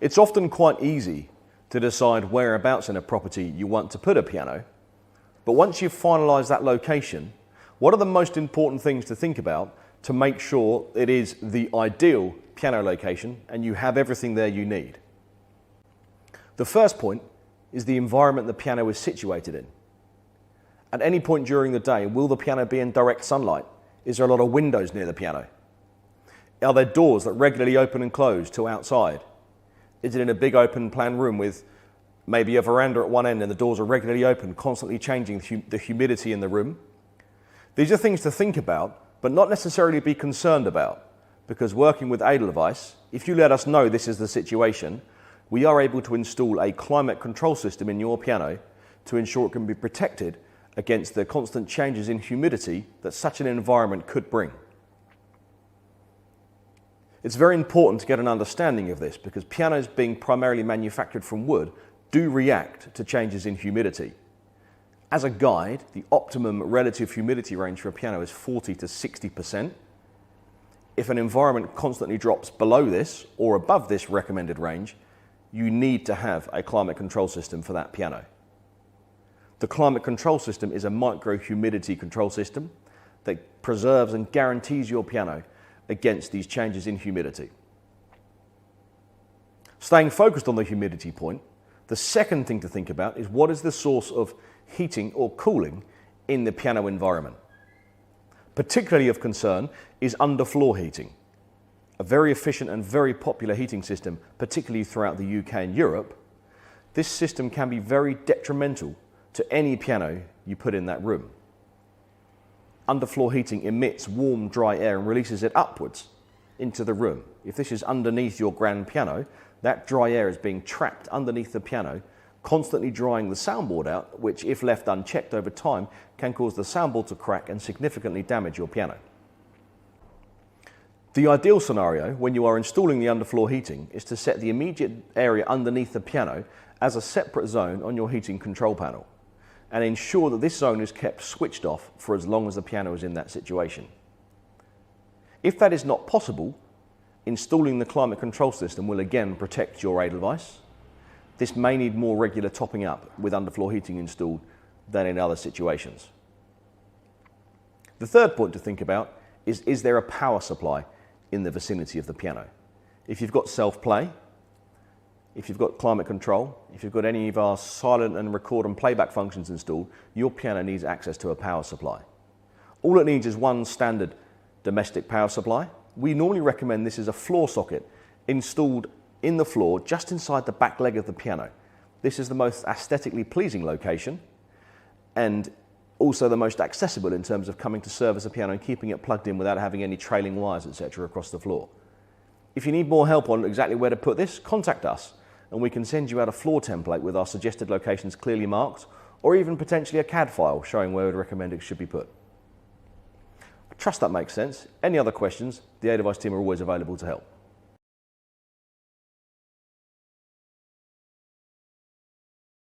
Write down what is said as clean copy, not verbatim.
It's often quite easy to decide whereabouts in a property you want to put a piano, but once you've finalised that location, what are the most important things to think about to make sure it is the ideal piano location and you have everything there you need? The first point is the environment the piano is situated in. At any point during the day, will the piano be in direct sunlight? Is there a lot of windows near the piano? Are there doors that regularly open and close to outside? Is it in a big open plan room with maybe a veranda at one end and the doors are regularly open, constantly changing the humidity in the room? These are things to think about, but not necessarily be concerned about, because working with Edelweiss, if you let us know this is the situation, we are able to install a climate control system in your piano to ensure it can be protected against the constant changes in humidity that such an environment could bring. It's very important to get an understanding of this because pianos being primarily manufactured from wood do react to changes in humidity. As a guide, the optimum relative humidity range for a piano is 40 to 60%. If an environment constantly drops below this or above this recommended range, you need to have a climate control system for that piano. The climate control system is a micro-humidity control system that preserves and guarantees your piano against these changes in humidity. Staying focused on the humidity point, the second thing to think about is what is the source of heating or cooling in the piano environment. Particularly of concern is underfloor heating. A very efficient and very popular heating system, particularly throughout the UK and Europe. This system can be very detrimental to any piano you put in that room. Underfloor heating emits warm, dry air and releases it upwards into the room. If this is underneath your grand piano, that dry air is being trapped underneath the piano, constantly drying the soundboard out, which if left unchecked over time, can cause the soundboard to crack and significantly damage your piano. The ideal scenario when you are installing the underfloor heating is to set the immediate area underneath the piano as a separate zone on your heating control panel and ensure that this zone is kept switched off for as long as the piano is in that situation. If that is not possible, installing the climate control system will again protect your Edelweiss. This may need more regular topping up with underfloor heating installed than in other situations. The third point to think about is there a power supply in the vicinity of the piano? If you've got self-play, if you've got climate control, if you've got any of our silent and record and playback functions installed, your piano needs access to a power supply. All it needs is one standard domestic power supply. We normally recommend this is a floor socket installed in the floor just inside the back leg of the piano. This is the most aesthetically pleasing location and also the most accessible in terms of coming to service a piano and keeping it plugged in without having any trailing wires, etc. across the floor. If you need more help on exactly where to put this, contact us and we can send you out a floor template with our suggested locations clearly marked or even potentially a CAD file showing where we'd recommend it should be put. I trust that makes sense. Any other questions, the Edelweiss team are always available to help.